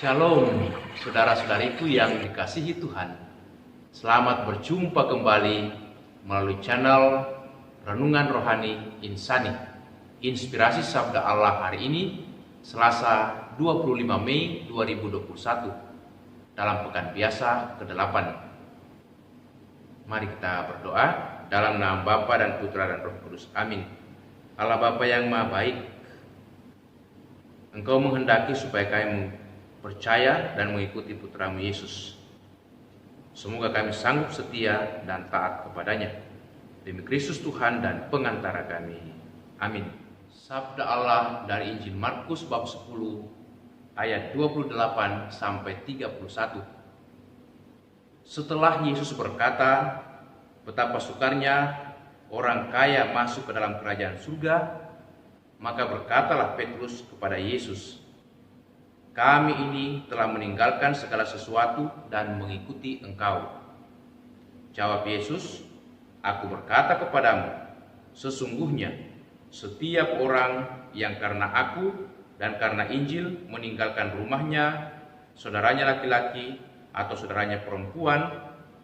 Shalom, saudara-saudariku yang dikasihi Tuhan. Selamat berjumpa kembali melalui channel Renungan Rohani Insani. Inspirasi Sabda Allah hari ini, Selasa 25 Mei 2021, dalam pekan biasa ke-8. Mari kita berdoa dalam nama Bapa dan Putra dan Roh Kudus. Amin. Allah Bapa yang Maha Baik, Engkau menghendaki supaya kami percaya dan mengikuti Putramu Yesus. Semoga kami sanggup setia dan taat kepadanya. Demi Kristus Tuhan dan pengantara kami. Amin. Sabda Allah dari Injil Markus bab 10 ayat 28 sampai 31. Setelah Yesus berkata betapa sukarnya orang kaya masuk ke dalam kerajaan surga, maka berkatalah Petrus kepada Yesus, "Kami ini telah meninggalkan segala sesuatu dan mengikuti Engkau." Jawab Yesus, "Aku berkata kepadamu, sesungguhnya setiap orang yang karena Aku dan karena Injil meninggalkan rumahnya, saudaranya laki-laki atau saudaranya perempuan,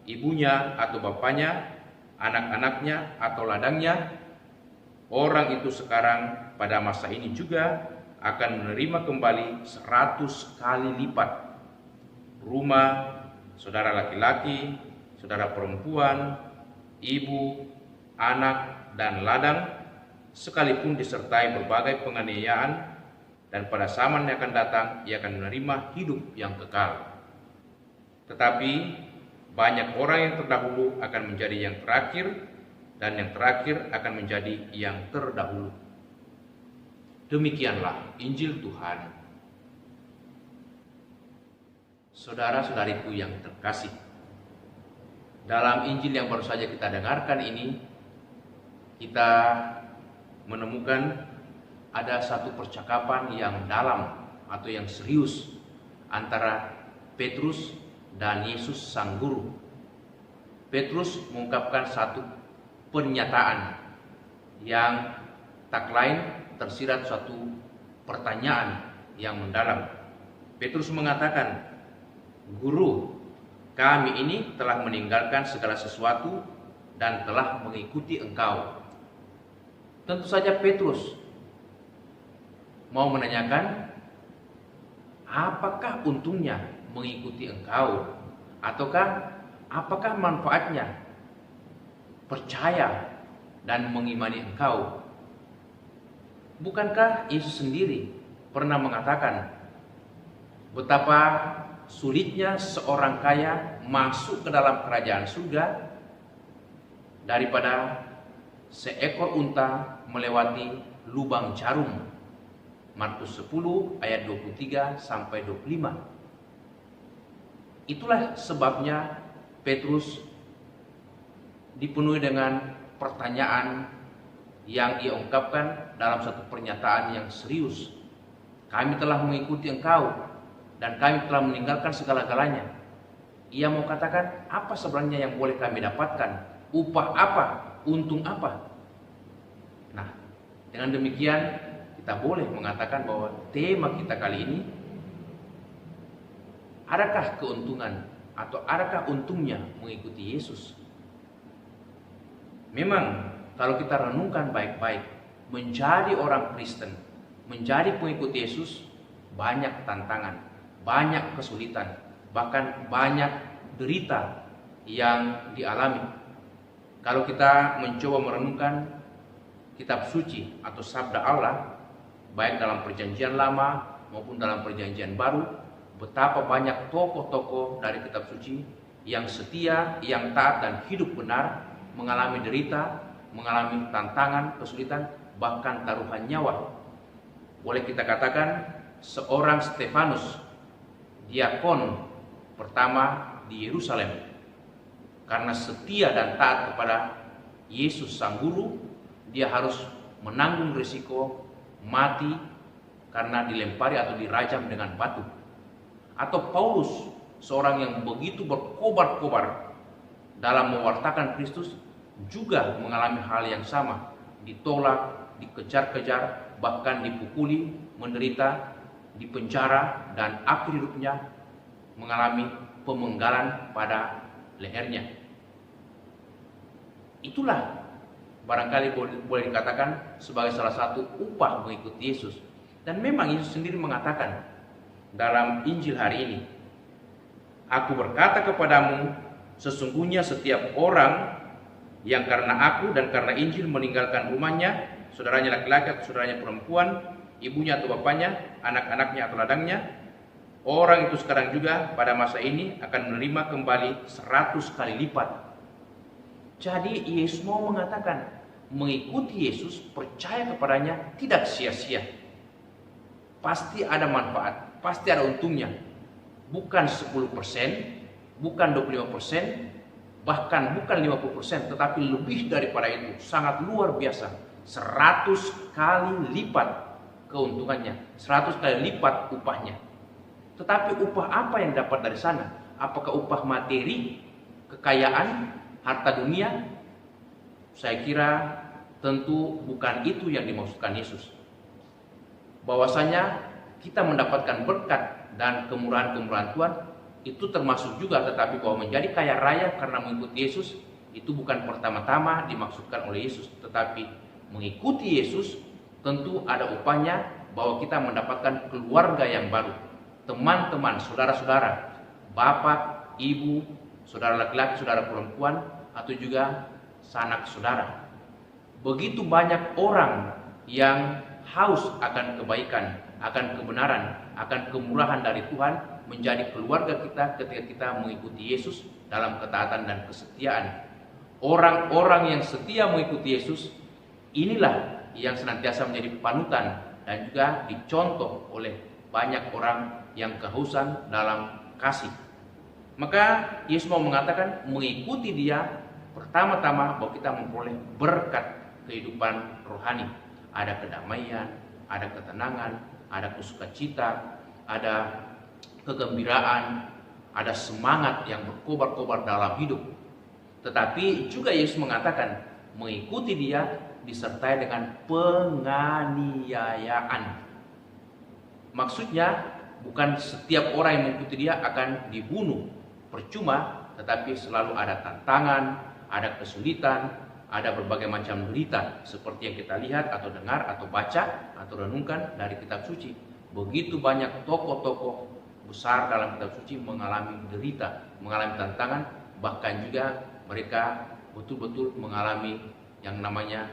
ibunya atau bapaknya, anak-anaknya atau ladangnya, orang itu sekarang pada masa ini juga akan menerima kembali 100 kali lipat rumah, saudara laki-laki, saudara perempuan, ibu, anak, dan ladang, sekalipun disertai berbagai penganiayaan, dan pada zaman yang akan datang ia akan menerima hidup yang kekal. Tetapi banyak orang yang terdahulu akan menjadi yang terakhir, dan yang terakhir akan menjadi yang terdahulu." Demikianlah Injil Tuhan. Saudara-saudariku yang terkasih, dalam Injil yang baru saja kita dengarkan ini, kita menemukan ada satu percakapan yang dalam atau yang serius antara Petrus dan Yesus Sang Guru. Petrus mengungkapkan satu pernyataan yang tak lain tersirat suatu pertanyaan yang mendalam. Petrus mengatakan, "Guru, kami ini telah meninggalkan segala sesuatu dan telah mengikuti Engkau." Tentu saja Petrus mau menanyakan, apakah untungnya mengikuti Engkau? Ataukah apakah manfaatnya percaya dan mengimani Engkau? Bukankah Yesus sendiri pernah mengatakan betapa sulitnya seorang kaya masuk ke dalam kerajaan surga daripada seekor unta melewati lubang jarum. Markus 10 ayat 23 sampai 25. Itulah sebabnya Petrus dipenuhi dengan pertanyaan yang ia ungkapkan dalam satu pernyataan yang serius. "Kami telah mengikuti Engkau dan kami telah meninggalkan segala-galanya." Ia mau katakan, apa sebenarnya yang boleh kami dapatkan? Upah apa? Untung apa? Nah, dengan demikian kita boleh mengatakan bahwa tema kita kali ini, adakah keuntungan atau adakah untungnya mengikuti Yesus? Memang kalau kita renungkan baik-baik, menjadi orang Kristen, menjadi pengikut Yesus, banyak tantangan, banyak kesulitan, bahkan banyak derita yang dialami. Kalau kita mencoba merenungkan kitab suci atau sabda Allah, baik dalam perjanjian lama maupun dalam perjanjian baru, betapa banyak tokoh-tokoh dari kitab suci yang setia, yang taat dan hidup benar, mengalami derita, mengalami tantangan, kesulitan, bahkan taruhan nyawa. Boleh kita katakan seorang Stefanus, diakon pertama di Yerusalem, karena setia dan taat kepada Yesus Sang Guru, dia harus menanggung risiko mati karena dilempari atau dirajam dengan batu. Atau Paulus, seorang yang begitu berkobar-kobar dalam mewartakan Kristus, juga mengalami hal yang sama, ditolak, dikejar-kejar, bahkan dipukuli, menderita, dipenjara, dan akhir hidupnya mengalami pemenggalan pada lehernya. Itulah barangkali boleh dikatakan sebagai salah satu upah mengikuti Yesus. Dan memang Yesus sendiri mengatakan dalam Injil hari ini, "Aku berkata kepadamu, sesungguhnya setiap orang yang karena aku dan karena Injil meninggalkan rumahnya, saudaranya laki-laki atau saudaranya perempuan, ibunya atau bapaknya, anak-anaknya atau ladangnya, orang itu sekarang juga pada masa ini akan menerima kembali 100 kali lipat." Jadi Yesus mau mengatakan, mengikuti Yesus, percaya kepadanya tidak sia-sia. Pasti ada manfaat, pasti ada untungnya. Bukan 10%, bukan 25%, bahkan bukan 50%, tetapi lebih daripada itu, sangat luar biasa. 100 kali lipat keuntungannya, 100 kali lipat upahnya. Tetapi upah apa yang dapat dari sana? Apakah upah materi, kekayaan, harta dunia? Saya kira tentu bukan itu yang dimaksudkan Yesus. Bahwasanya kita mendapatkan berkat dan kemurahan-kemurahan Tuhan itu termasuk juga, tetapi bahwa menjadi kaya raya karena mengikuti Yesus itu bukan pertama-tama dimaksudkan oleh Yesus, tetapi mengikuti Yesus tentu ada upahnya, bahwa kita mendapatkan keluarga yang baru, teman-teman, saudara-saudara, bapak, ibu, saudara laki-laki, saudara perempuan, atau juga sanak saudara. Begitu banyak orang yang haus akan kebaikan, akan kebenaran, akan kemurahan dari Tuhan menjadi keluarga kita ketika kita mengikuti Yesus dalam ketaatan dan kesetiaan. Orang-orang yang setia mengikuti Yesus, inilah yang senantiasa menjadi panutan dan juga dicontoh oleh banyak orang yang kehausan dalam kasih. Maka Yesus mau mengatakan mengikuti Dia pertama-tama bahwa kita memperoleh berkat kehidupan rohani. Ada kedamaian, ada ketenangan, ada sukacita, ada kegembiraan, ada semangat yang berkobar-kobar dalam hidup. Tetapi juga Yesus mengatakan mengikuti Dia disertai dengan penganiayaan. Maksudnya bukan setiap orang yang mengikuti Dia akan dibunuh percuma, tetapi selalu ada tantangan, ada kesulitan, ada berbagai macam derita seperti yang kita lihat atau dengar atau baca atau renungkan dari kitab suci. Begitu banyak tokoh-tokoh besar dalam kitab suci mengalami derita, mengalami tantangan, bahkan juga mereka betul-betul mengalami yang namanya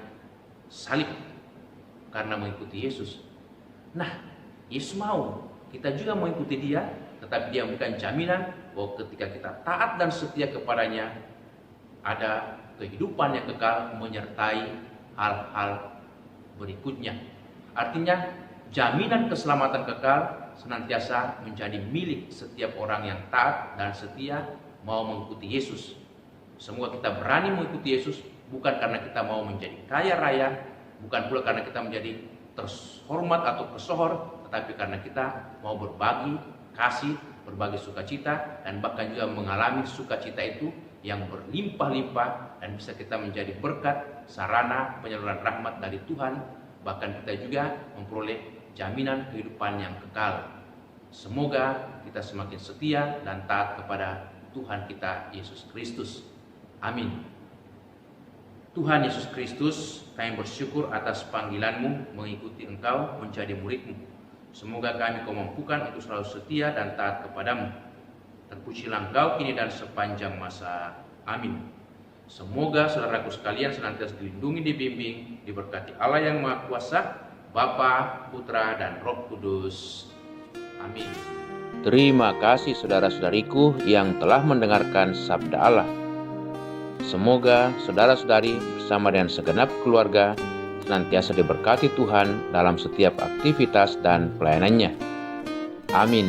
salib karena mengikuti Yesus. Nah, Yesus mau kita juga mengikuti Dia, tetapi Dia memberikan jaminan bahwa ketika kita taat dan setia kepadanya, ada kehidupan yang kekal menyertai hal-hal berikutnya. Artinya jaminan keselamatan kekal senantiasa menjadi milik setiap orang yang taat dan setia mau mengikuti Yesus. Semoga kita berani mengikuti Yesus, bukan karena kita mau menjadi kaya raya, bukan pula karena kita menjadi terhormat atau tersohor, tetapi karena kita mau berbagi kasih, berbagi sukacita, dan bahkan juga mengalami sukacita itu yang berlimpah-limpah, dan bisa kita menjadi berkat, sarana penyaluran rahmat dari Tuhan. Bahkan kita juga memperoleh jaminan kehidupan yang kekal. Semoga kita semakin setia dan taat kepada Tuhan kita Yesus Kristus. Amin. Tuhan Yesus Kristus, kami bersyukur atas panggilan-Mu mengikuti Engkau menjadi murid-Mu. Semoga kami Kau mampukan untuk selalu setia dan taat kepadamu. Terpujilah Engkau kini dan sepanjang masa. Amin. Semoga saudaraku sekalian senantiasa dilindungi, dibimbing, diberkati Allah yang Maha Kuasa, Bapa, Putra, dan Roh Kudus. Amin. Terima kasih saudara-saudariku yang telah mendengarkan sabda Allah. Semoga saudara-saudari bersama dengan segenap keluarga senantiasa diberkati Tuhan dalam setiap aktivitas dan pelayanannya. Amin.